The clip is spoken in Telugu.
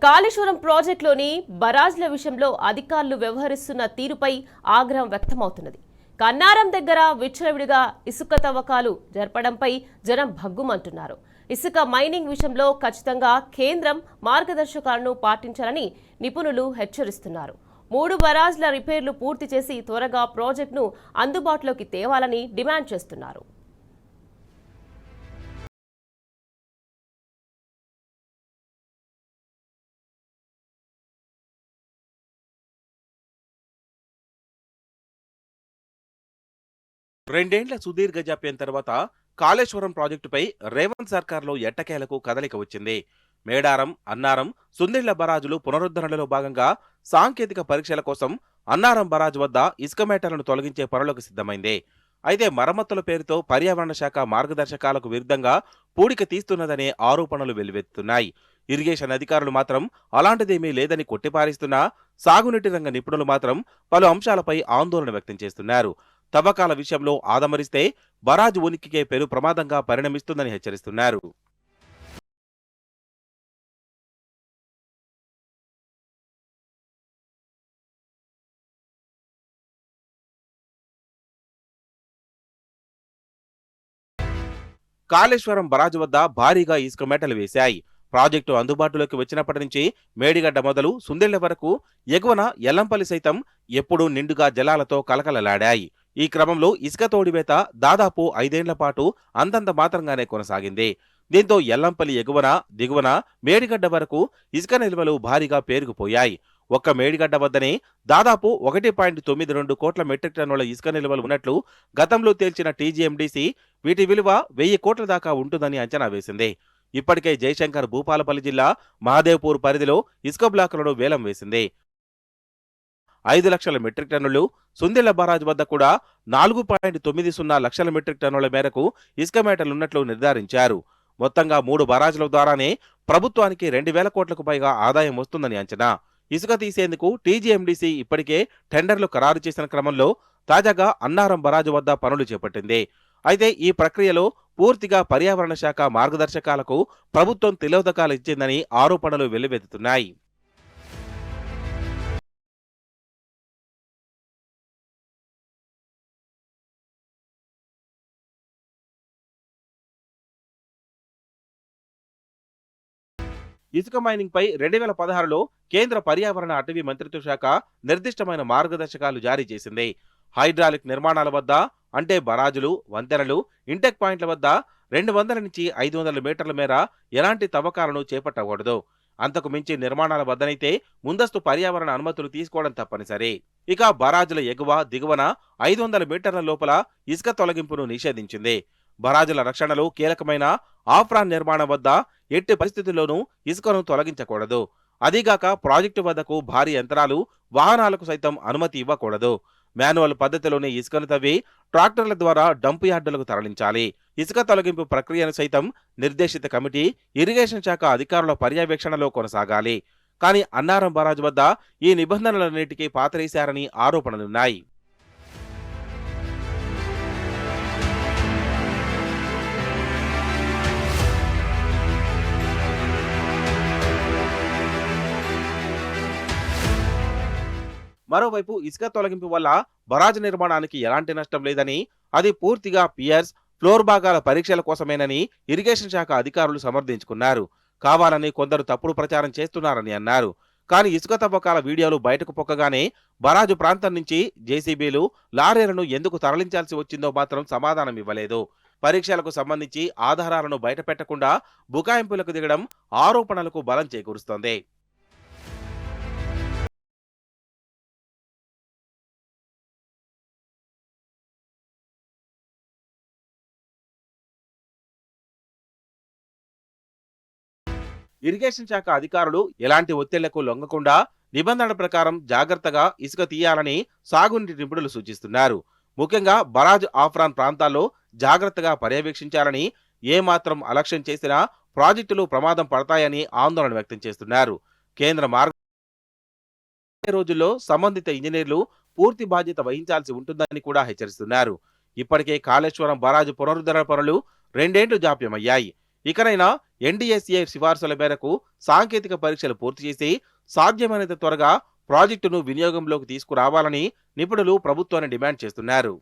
కాళేశ్వరం ప్రాజెక్టులోని బరాజ్ల విషయంలో అధికారులు వ్యవహరిస్తున్న తీరుపై ఆగ్రహం వ్యక్తమవుతున్నది. కన్నారం దగ్గర విచ్చలవిడిగా ఇసుక తవ్వకాలు జరపడంపై జనం భగ్గుమంటున్నారు. ఇసుక మైనింగ్ విషయంలో ఖచ్చితంగా కేంద్రం మార్గదర్శకాలను పాటించాలని నిపుణులు హెచ్చరిస్తున్నారు. 3 బరాజ్ల రిపేర్లు పూర్తి చేసి త్వరగా ప్రాజెక్టును అందుబాటులోకి తేవాలని డిమాండ్ చేస్తున్నారు. రెండేండ్ల సుదీర్ఘ జాప్యం తర్వాత కాళేశ్వరం ప్రాజెక్టుపై రేవంత్ సర్కార్లో ఎట్టకేలకు కదలిక వచ్చింది. మేడారం, అన్నారం, సుందిళ్ల బరాజులు పునరుద్ధరణలో భాగంగా సాంకేతిక పరీక్షల కోసం అన్నారం బరాజు వద్ద ఇసుక మేటలను తొలగించే పనులకు సిద్ధమైంది. అయితే మరమ్మతుల పేరుతో పర్యావరణ శాఖ మార్గదర్శకాలకు విరుద్ధంగా పూడిక తీస్తున్నదనే ఆరోపణలు వెల్లువెత్తుతున్నాయి. ఇరిగేషన్ అధికారులు మాత్రం అలాంటిదేమీ లేదని కొట్టిపారేస్తున్నా సాగునీటి రంగ నిపుణులు మాత్రం పలు అంశాలపై ఆందోళన వ్యక్తం చేస్తున్నారు. తవ్వకాల విషయంలో ఆదమరిస్తే బరాజు ఉనికికే పెను ప్రమాదంగా పరిణమిస్తుందని హెచ్చరిస్తున్నారు. కాళేశ్వరం బరాజు వద్ద భారీగా ఇసుక మేటలు వేశాయి. ప్రాజెక్టు అందుబాటులోకి వచ్చినప్పటి నుంచి మేడిగడ్డ మొదలు సుందెళ్ల వరకు ఎగువన ఎల్లంపల్లి సైతం ఎప్పుడూ నిండుగా జలాలతో కలకలలాడాయి. ఈ క్రమంలో ఇసుక తోడివేత దాదాపు 5 ఏళ్ల పాటు అంతంత మాత్రంగానే కొనసాగింది. దీంతో ఎల్లంపల్లి ఎగువన, దిగువన మేడిగడ్డ వరకు ఇసుక నిల్వలు భారీగా పేరుకుపోయాయి. ఒక్క మేడిగడ్డ వద్దనే దాదాపు 1.92 కోట్ల మెట్రిక్ టన్నుల ఇసుక నిల్వలు ఉన్నట్లు గతంలో తేల్చిన టీజీఎండీసీ వీటి విలువ 1000 కోట్ల దాకా ఉంటుందని అంచనా వేసింది. ఇప్పటికే జయశంకర్ భూపాలపల్లి జిల్లా మహదేవ్పూర్ పరిధిలో ఇసుక బ్లాకులను వేలం వేసింది. 5 లక్షల మెట్రిక్ టన్నులు, సుందిళ్ల బరాజ్ వద్ద కూడా 4.90 లక్షల మెట్రిక్ టన్నుల మేరకు ఇసుక మేటలున్నట్లు నిర్ధారించారు. మొత్తంగా 3 బరాజుల ద్వారానే ప్రభుత్వానికి 2000 కోట్లకు పైగా ఆదాయం వస్తుందని అంచనా. ఇసుక తీసేందుకు టీజీఎండీసీ ఇప్పటికే టెండర్లు ఖరారు చేసిన క్రమంలో తాజాగా అన్నారం బరాజు వద్ద పనులు చేపట్టింది. అయితే ఈ ప్రక్రియలో పూర్తిగా పర్యావరణ శాఖ మార్గదర్శకాలకు ప్రభుత్వం తిలోదకాలు ఇచ్చిందని ఆరోపణలు వెల్లువెత్తుతున్నాయి. ఇసుక మైనింగ్ పై 2016లో కేంద్ర పర్యావరణ అటవీ మంత్రిత్వ శాఖ నిర్దిష్టమైన మార్గదర్శకాలు జారీ చేసింది. హైడ్రాలిక్ నిర్మాణాల వద్ద అంటే బరాజులు, వంతెనలు, ఇంటెక్ పాయింట్ల వద్ద 200 నుంచి 500 మీటర్ల మేర ఎలాంటి తవ్వకాలను చేపట్టకూడదు. అంతకు మించి నిర్మాణాల వద్దనైతే ముందస్తు పర్యావరణ అనుమతులు తీసుకోవడం తప్పనిసరి. ఇక బరాజుల ఎగువ, దిగువన 500 మీటర్ల లోపల ఇసుక తొలగింపును నిషేధించింది. బరాజుల రక్షణలో కీలకమైన ఆఫ్రాన్ నిర్మాణం వద్ద ఎట్టి పరిస్థితుల్లోనూ ఇసుకను తొలగించకూడదు. అదీగాక ప్రాజెక్టు వద్దకు భారీ యంత్రాలు, వాహనాలకు సైతం అనుమతి ఇవ్వకూడదు. మాన్యువల్ పద్ధతిలోనే ఇసుకను తవ్వి ట్రాక్టర్ల ద్వారా డంపు యార్డులకు తరలించాలి. ఇసుక తొలగింపు ప్రక్రియను సైతం నిర్దేశిత కమిటీ, ఇరిగేషన్ శాఖ అధికారుల పర్యవేక్షణలో కొనసాగాలి. కానీ అన్నారం బరాజు వద్ద ఈ నిబంధనలన్నిటికీ పాతరేశారని ఆరోపణలున్నాయి. మరోవైపు ఇసుక తొలగింపు వల్ల బరాజు నిర్మాణానికి ఎలాంటి నష్టం లేదని, అది పూర్తిగా పియర్స్, ఫ్లోర్ భాగాల పరీక్షల కోసమేనని ఇరిగేషన్ శాఖ అధికారులు సమర్థించుకున్నారు. కావాలని కొందరు తప్పుడు ప్రచారం చేస్తున్నారని అన్నారు. కానీ ఇసుక తవ్వకాల వీడియోలు బయటకు పొక్కగానే బరాజు ప్రాంతం నుంచి జేసీబీలు, లారీలను ఎందుకు తరలించాల్సి వచ్చిందో మాత్రం సమాధానం ఇవ్వలేదు. పరీక్షలకు సంబంధించి ఆధారాలను బయటపెట్టకుండా బుకాయింపులకు దిగడం ఆరోపణలకు బలం చేకూరుస్తోంది. ఇరిగేషన్ శాఖ అధికారులు ఎలాంటి ఒత్తిళ్లకు లొంగకుండా నిబంధనల ప్రకారం జాగ్రత్తగా ఇసుక తీయాలని సాగునీటి నిపుణులు సూచిస్తున్నారు. ముఖ్యంగా బరాజ్ ఆఫ్రాన్ ప్రాంతాల్లో జాగ్రత్తగా పర్యవేక్షించాలని, ఏమాత్రం అలక్ష్యం చేసినా ప్రాజెక్టులు ప్రమాదం పడతాయని ఆందోళన వ్యక్తం చేస్తున్నారు. కేంద్ర మార్గ రోజుల్లో సంబంధిత ఇంజనీర్లు పూర్తి బాధ్యత వహించాల్సి ఉంటుందని కూడా హెచ్చరిస్తున్నారు. ఇప్పటికే కాళేశ్వరం బరాజు పునరుద్ధరణ పనులు 2 ఏళ్లు జాప్యమయ్యాయి. ఇకనైనా ఎన్డీఎస్ఏ సిఫార్సుల మేరకు సాంకేతిక పరీక్షలు పూర్తి చేసి సాధ్యమైనంత త్వరగా ప్రాజెక్టును వినియోగంలోకి తీసుకురావాలని నిపుణులు ప్రభుత్వాన్ని డిమాండ్ చేస్తున్నారు.